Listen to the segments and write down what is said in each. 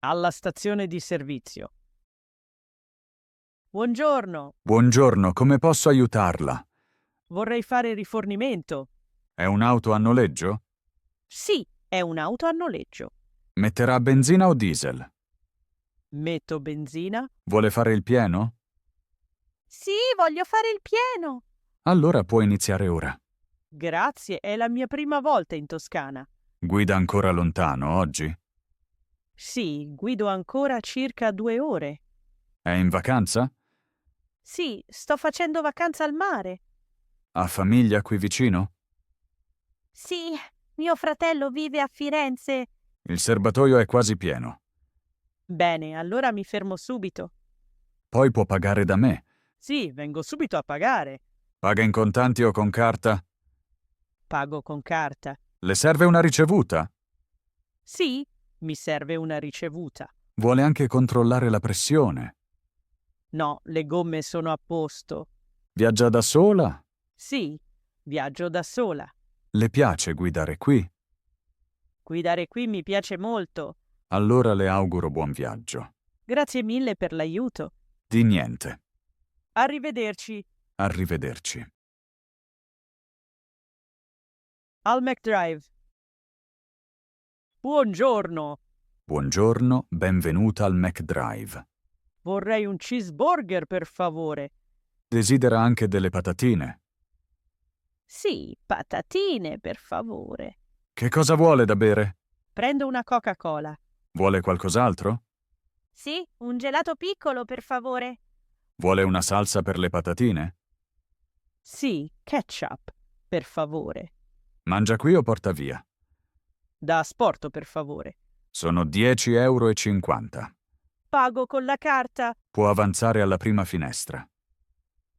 Alla stazione di servizio. Buongiorno, Buongiorno, come posso aiutarla? vorrei fare rifornimento. È un'auto a noleggio? Sì, è un'auto a noleggio. Metterà benzina o diesel? Metto benzina? Vuole fare il pieno? Sì, voglio fare il pieno. Allora può iniziare ora. Grazie, è la mia prima volta in Toscana. Guida ancora lontano oggi? Sì, guido ancora circa 2 ore. È in vacanza? Sì, sto facendo vacanza al mare. Ha famiglia qui vicino? Sì, mio fratello vive a Firenze. Il serbatoio è quasi pieno. Bene, allora mi fermo subito. Poi può pagare da me. Sì, vengo subito a pagare. Paga in contanti o con carta? Pago con carta. Le serve una ricevuta? Sì, mi serve una ricevuta. Vuole anche controllare la pressione. No, le gomme sono a posto. Viaggia da sola? Sì, viaggio da sola. Le piace guidare qui? Guidare qui mi piace molto. Allora le auguro buon viaggio. Grazie mille per l'aiuto. Di niente. Arrivederci. Arrivederci. Al McDrive. Buongiorno. Buongiorno, benvenuta al McDrive. Vorrei un cheeseburger, per favore. Desidera anche delle patatine? Sì, patatine, per favore. Che cosa vuole da bere? Prendo una Coca-Cola. Vuole qualcos'altro? Sì, un gelato piccolo, per favore. Vuole una salsa per le patatine? Sì, ketchup, per favore. Mangia qui o porta via? Da asporto, per favore. Sono 10,50 euro. Pago con la carta. Può avanzare alla prima finestra.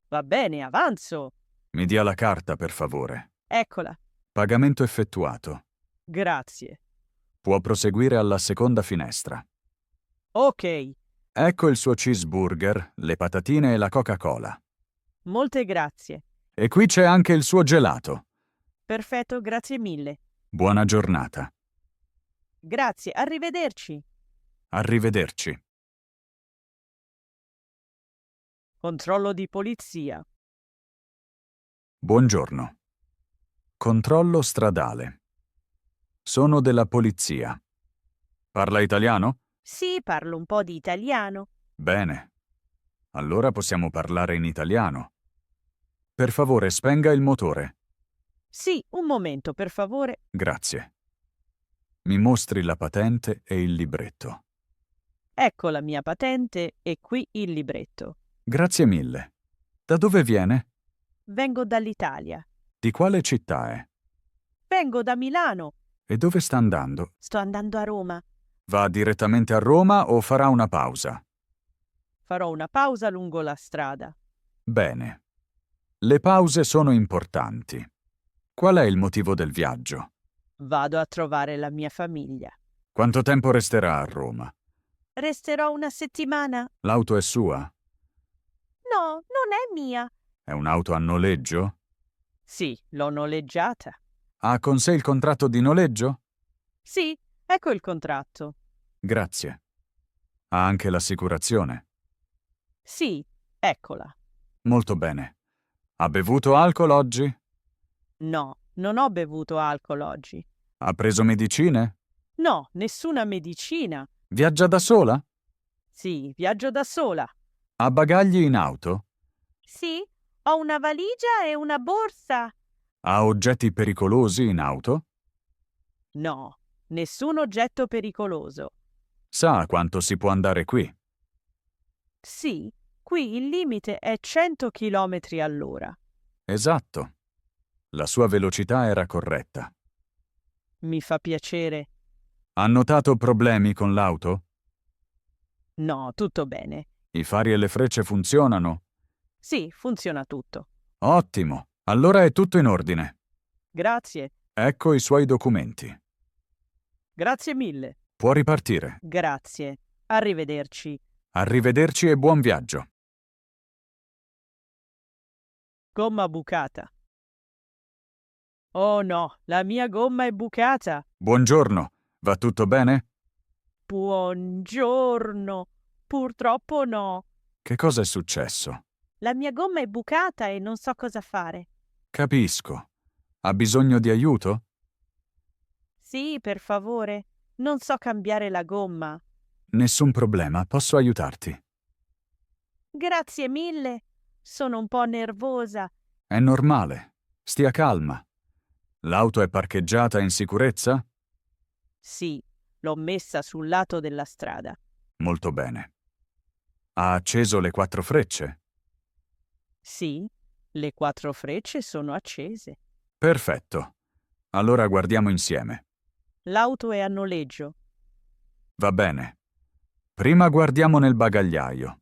Va bene, avanzo. Mi dia la carta, per favore. Eccola. Pagamento effettuato. Grazie. Può proseguire alla seconda finestra. Ok, Ecco il suo cheeseburger, le patatine e la Coca-Cola. molte grazie. E qui c'è anche il suo gelato. Perfetto, grazie mille. Buona giornata. Grazie, arrivederci. Arrivederci. Controllo di polizia. Buongiorno. Controllo stradale. Sono della polizia. Parla italiano? Sì, parlo un po' di italiano. Bene. Allora possiamo parlare in italiano. Per favore, spenga il motore. Sì, un momento, per favore. Grazie. Mi mostri la patente e il libretto. Ecco la mia patente e qui il libretto. Grazie mille. Da dove viene? Vengo dall'Italia. Di quale città è? Vengo da Milano. E dove sta andando? Sto andando a Roma. Va direttamente a Roma o farà una pausa? Farò una pausa lungo la strada. Bene. Le pause sono importanti. Qual è il motivo del viaggio? Vado a trovare la mia famiglia. Quanto tempo resterà a Roma? Resterò una settimana. L'auto è sua? No, non è mia. È un'auto a noleggio? Sì, l'ho noleggiata. Ha con sé il contratto di noleggio? Sì, ecco il contratto. Grazie. Ha anche l'assicurazione? Sì, eccola. Molto bene. Ha bevuto alcol oggi? No, non ho bevuto alcol oggi. Ha preso medicine? No, nessuna medicina. Viaggia da sola? Sì, viaggio da sola. Ha bagagli in auto? Sì, ho una valigia e una borsa. Ha oggetti pericolosi in auto? No, nessun oggetto pericoloso. Sa quanto si può andare qui? Sì, qui il limite è 100 km all'ora. Esatto. La sua velocità era corretta. Mi fa piacere. Ha notato problemi con l'auto? No, tutto bene. I fari e le frecce funzionano? Sì, funziona tutto. Ottimo. Allora è tutto in ordine. Grazie. Ecco i suoi documenti. Grazie mille. Può ripartire. Grazie. Arrivederci. Arrivederci e buon viaggio. Gomma bucata. Oh no, la mia gomma è bucata. Buongiorno. Va tutto bene? Buongiorno. Purtroppo no. Che cosa è successo? La mia gomma è bucata e non so cosa fare. Capisco. Ha bisogno di aiuto? Sì, per favore. Non so cambiare la gomma. Nessun problema, posso aiutarti. Grazie mille. Sono un po' nervosa. È normale. Stia calma. L'auto è parcheggiata in sicurezza? Sì, l'ho messa sul lato della strada. Molto bene. Ha acceso le 4 frecce? Sì, le 4 frecce sono accese. Perfetto. Allora guardiamo insieme. L'auto è a noleggio. Va bene. Prima guardiamo nel bagagliaio.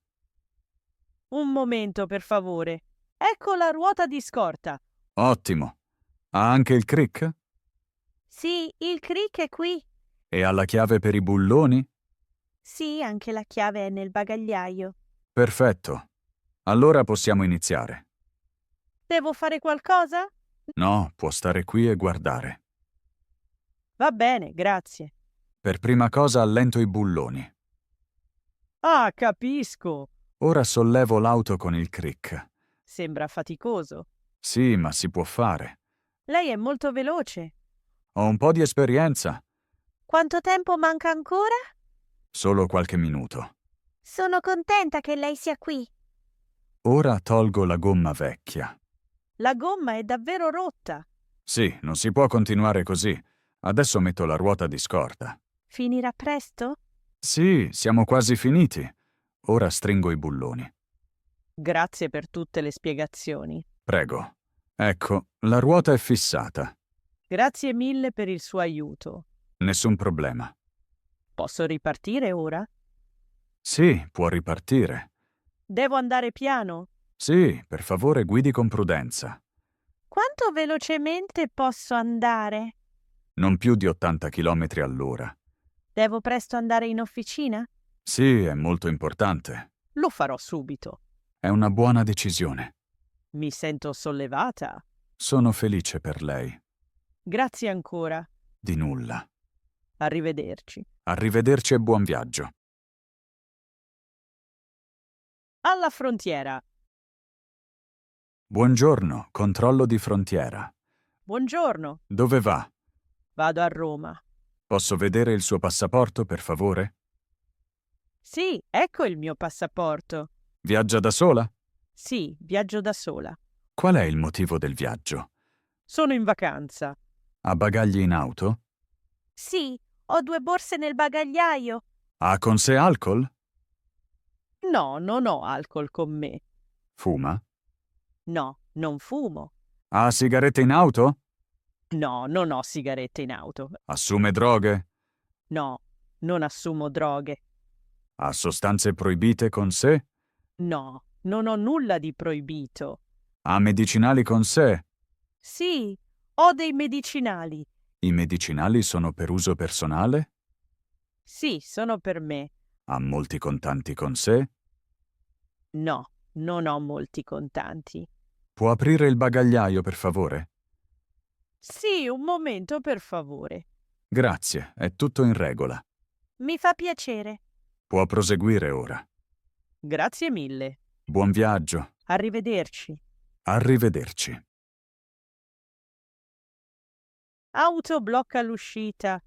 Un momento, per favore. Ecco la ruota di scorta. Ottimo. Ha anche il crick? Sì, il crick è qui. E ha la chiave per i bulloni? Sì, anche la chiave è nel bagagliaio. Perfetto. Allora possiamo iniziare. Devo fare qualcosa? No, può stare qui e guardare. Va bene, grazie. Per prima cosa allento i bulloni. Ah, capisco. Ora sollevo l'auto con il crick. Sembra faticoso. Sì, ma si può fare. Lei è molto veloce. Ho un po' di esperienza. Quanto tempo manca ancora? Solo qualche minuto. Sono contenta che lei sia qui. Ora tolgo la gomma vecchia. La gomma è davvero rotta. Sì, non si può continuare così. Adesso metto la ruota di scorta. Finirà presto? Sì, siamo quasi finiti. Ora stringo i bulloni. Grazie per tutte le spiegazioni. Prego. Ecco, la ruota è fissata. Grazie mille per il suo aiuto. Nessun problema. Posso ripartire ora? Sì, può ripartire. Devo andare piano? Sì, per favore guidi con prudenza. Quanto velocemente posso andare? Non più di 80 km all'ora. Devo presto andare in officina? Sì, è molto importante. Lo farò subito. È una buona decisione. Mi sento sollevata. Sono felice per lei. Grazie ancora. Di nulla. Arrivederci. Arrivederci e buon viaggio. Alla frontiera. Buongiorno, controllo di frontiera. Buongiorno. Dove va? Vado a Roma. Posso vedere il suo passaporto, per favore? Sì, ecco il mio passaporto. Viaggia da sola? Sì, viaggio da sola. Qual è il motivo del viaggio? Sono in vacanza. Ha bagagli in auto? Sì, ho 2 borse nel bagagliaio. Ha con sé alcol? No, non ho alcol con me. Fuma? No, non fumo. Ha sigarette in auto? No, non ho sigarette in auto. Assume droghe? No, non assumo droghe. Ha sostanze proibite con sé? No, non ho nulla di proibito. Ha medicinali con sé? Sì, ho dei medicinali. I medicinali sono per uso personale? Sì, sono per me. Ha molti contanti con sé? No, non ho molti contanti. Può aprire il bagagliaio, per favore? Sì, un momento, per favore. Grazie, è tutto in regola. Mi fa piacere. Può proseguire ora. Grazie mille. Buon viaggio. Arrivederci. Arrivederci. Auto blocca l'uscita.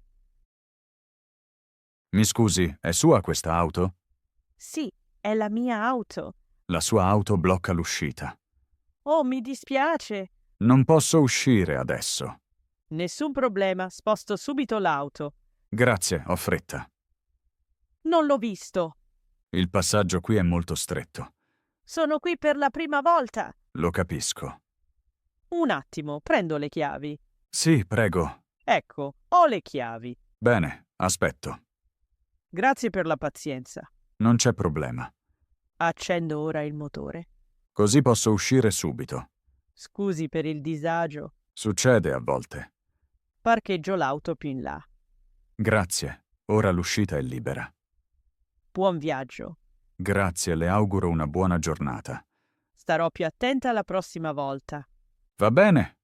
Mi scusi, è sua questa auto? Sì, è la mia auto. La sua auto blocca l'uscita. Oh, mi dispiace. Non posso uscire adesso. Nessun problema, sposto subito l'auto. Grazie, ho fretta. Non l'ho visto. Il passaggio qui è molto stretto. Sono qui per la prima volta. Lo capisco. Un attimo, prendo le chiavi. Sì, prego. Ecco, ho le chiavi. Bene, aspetto. Grazie per la pazienza. Non c'è problema. Accendo ora il motore. Così posso uscire subito. Scusi per il disagio. Succede a volte. Parcheggio l'auto più in là. Grazie. Ora l'uscita è libera. Buon viaggio. Grazie, le auguro una buona giornata. Starò più attenta la prossima volta. Va bene?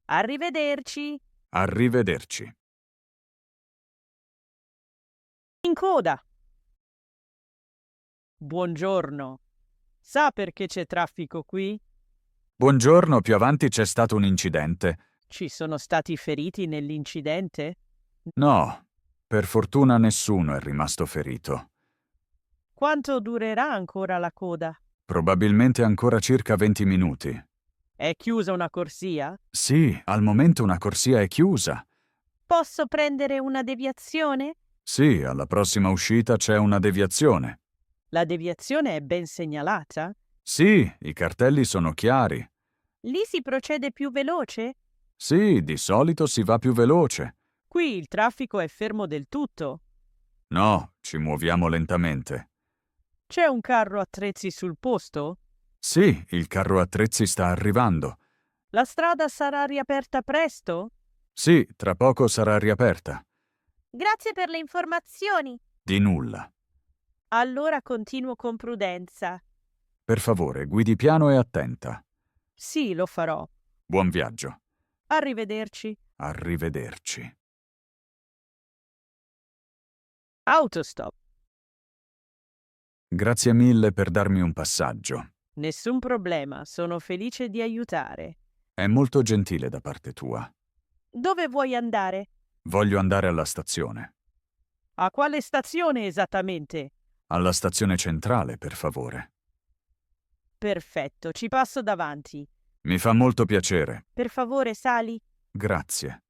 Arrivederci. Arrivederci. In coda. Buongiorno. Sa perché c'è traffico qui? Buongiorno, più avanti c'è stato un incidente. Ci sono stati feriti nell'incidente? No, per fortuna nessuno è rimasto ferito. Quanto durerà ancora la coda? Probabilmente ancora circa 20 minuti. È chiusa una corsia? Sì, al momento una corsia è chiusa. Posso prendere una deviazione? Sì, alla prossima uscita c'è una deviazione. La deviazione è ben segnalata? Sì, i cartelli sono chiari. Lì si procede più veloce? Sì, di solito si va più veloce. Qui il traffico è fermo del tutto. No, ci muoviamo lentamente. C'è un carro attrezzi sul posto? Sì, il carro attrezzi sta arrivando. La strada sarà riaperta presto? Sì, tra poco sarà riaperta. Grazie per le informazioni. Di nulla. Allora continuo con prudenza. Per favore, guidi piano e attenta. Sì, lo farò. Buon viaggio. Arrivederci. Arrivederci. Autostop. Grazie mille per darmi un passaggio. Nessun problema, sono felice di aiutare. È molto gentile da parte tua. Dove vuoi andare? Voglio andare alla stazione. A quale stazione esattamente? Alla stazione centrale, per favore. Perfetto, ci passo davanti. Mi fa molto piacere. Per favore, sali. Grazie.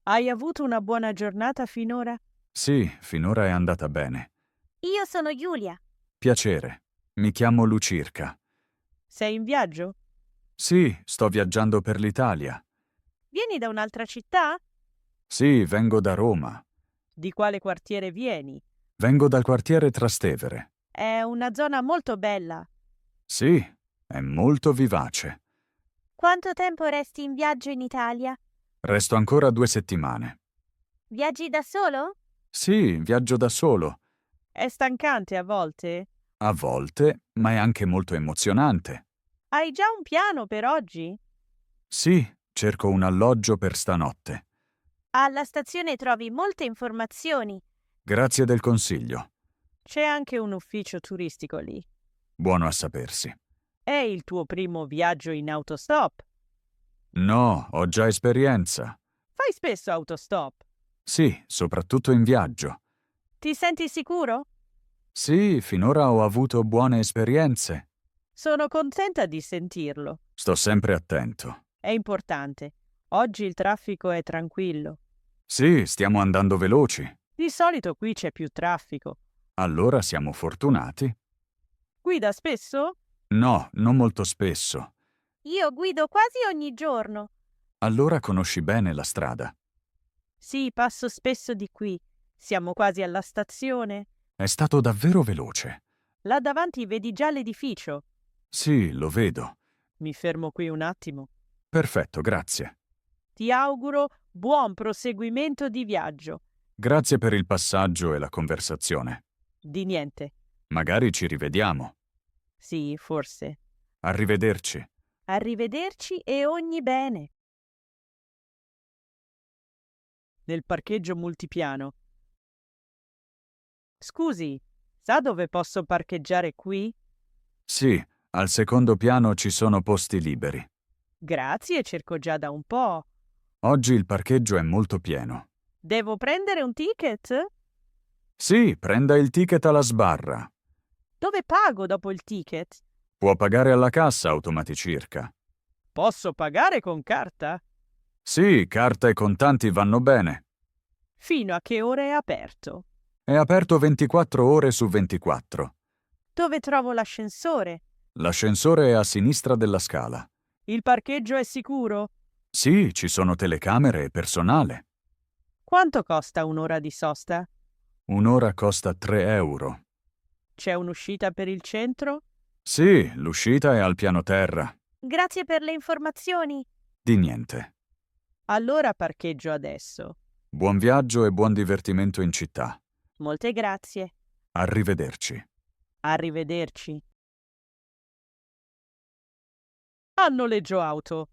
Hai avuto una buona giornata finora? Sì, finora è andata bene. Io sono Giulia. Piacere. Mi chiamo Lucirca. Sei in viaggio? Sì, sto viaggiando per l'Italia. Vieni da un'altra città? Sì, vengo da Roma. Di quale quartiere vieni? Vengo dal quartiere Trastevere. È una zona molto bella. Sì, è molto vivace. Quanto tempo resti in viaggio in Italia? Resto ancora 2 settimane. Viaggi da solo? Sì, viaggio da solo. È stancante a volte? A volte, ma è anche molto emozionante. Hai già un piano per oggi? Sì, cerco un alloggio per stanotte. Alla stazione trovi molte informazioni. Grazie del consiglio. C'è anche un ufficio turistico lì. Buono a sapersi. È il tuo primo viaggio in autostop? No, ho già esperienza. Fai spesso autostop? Sì, soprattutto in viaggio. Ti senti sicuro? Sì, finora ho avuto buone esperienze. Sono contenta di sentirlo. Sto sempre attento. È importante. Oggi il traffico è tranquillo. Sì, stiamo andando veloci. Di solito qui c'è più traffico. Allora siamo fortunati. Guida spesso? No, non molto spesso. Io guido quasi ogni giorno. Allora conosci bene la strada. Sì, passo spesso di qui. Siamo quasi alla stazione. È stato davvero veloce. Là davanti vedi già l'edificio. Sì, lo vedo. Mi fermo qui un attimo. Perfetto, grazie. Ti auguro buon proseguimento di viaggio. Grazie per il passaggio e la conversazione. Di niente. Magari ci rivediamo. Sì, forse. Arrivederci. Arrivederci e ogni bene. Nel parcheggio multipiano. Scusi, sa dove posso parcheggiare qui? Sì, al secondo piano ci sono posti liberi. Grazie, cerco già da un po'. Oggi il parcheggio è molto pieno. Devo prendere un ticket? Sì, prenda il ticket alla sbarra. Dove pago dopo il ticket? Può pagare alla cassa Automaticirca. Posso pagare con carta? Sì, carta e contanti vanno bene. Fino a che ore è aperto? È aperto 24 ore su 24. Dove trovo l'ascensore? L'ascensore è a sinistra della scala. Il parcheggio è sicuro? Sì, ci sono telecamere e personale. Quanto costa un'ora di sosta? Un'ora costa 3 euro. C'è un'uscita per il centro? Sì, l'uscita è al piano terra. Grazie per le informazioni. Di niente. Allora parcheggio adesso. Buon viaggio e buon divertimento in città. Molte grazie. Arrivederci. Arrivederci. A noleggio auto.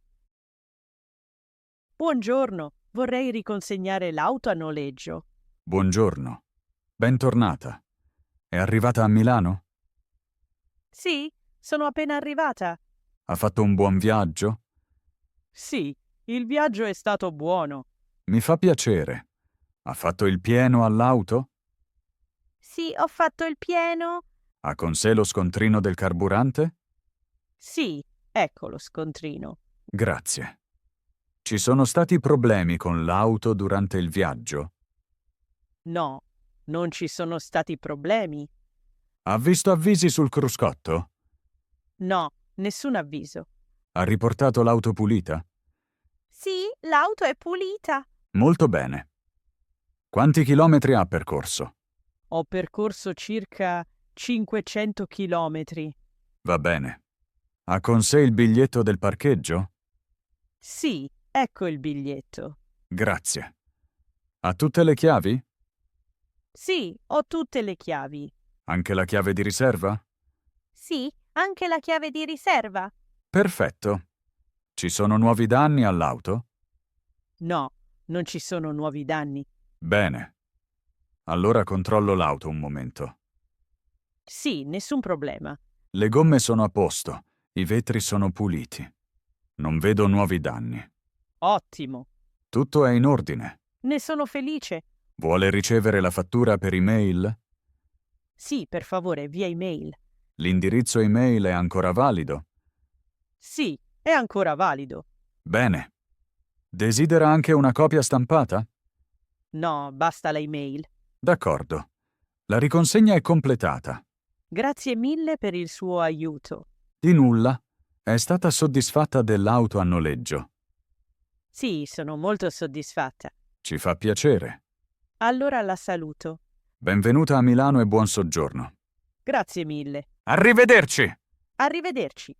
Buongiorno, vorrei riconsegnare l'auto a noleggio. Buongiorno. Bentornata. È arrivata a Milano? Sì, sono appena arrivata. Ha fatto un buon viaggio? Sì, il viaggio è stato buono. Mi fa piacere. Ha fatto il pieno all'auto? Sì, ho fatto il pieno. Ha con sé lo scontrino del carburante? Sì, ecco lo scontrino. Grazie. Ci sono stati problemi con l'auto durante il viaggio? No, non ci sono stati problemi. Ha visto avvisi sul cruscotto? No, nessun avviso. Ha riportato l'auto pulita? Sì, l'auto è pulita. Molto bene. Quanti chilometri ha percorso? Ho percorso circa 500 chilometri. Va bene. Ha con sé il biglietto del parcheggio? Sì, ecco il biglietto. Grazie. Ha tutte le chiavi? Sì, ho tutte le chiavi. Anche la chiave di riserva? Sì, anche la chiave di riserva. Perfetto. Ci sono nuovi danni all'auto? No, non ci sono nuovi danni. Bene. Allora controllo l'auto un momento. Sì, nessun problema. Le gomme sono a posto, i vetri sono puliti. Non vedo nuovi danni. Ottimo. Tutto è in ordine. Ne sono felice. Vuole ricevere la fattura per email? Sì, per favore, via email. L'indirizzo email è ancora valido? Sì, è ancora valido. Bene. Desidera anche una copia stampata? No, basta la email. D'accordo. La riconsegna è completata. Grazie mille per il suo aiuto. Di nulla. È stata soddisfatta dell'auto a noleggio. Sì, sono molto soddisfatta. Ci fa piacere. Allora la saluto. Benvenuta a Milano e buon soggiorno. Grazie mille. Arrivederci! Arrivederci.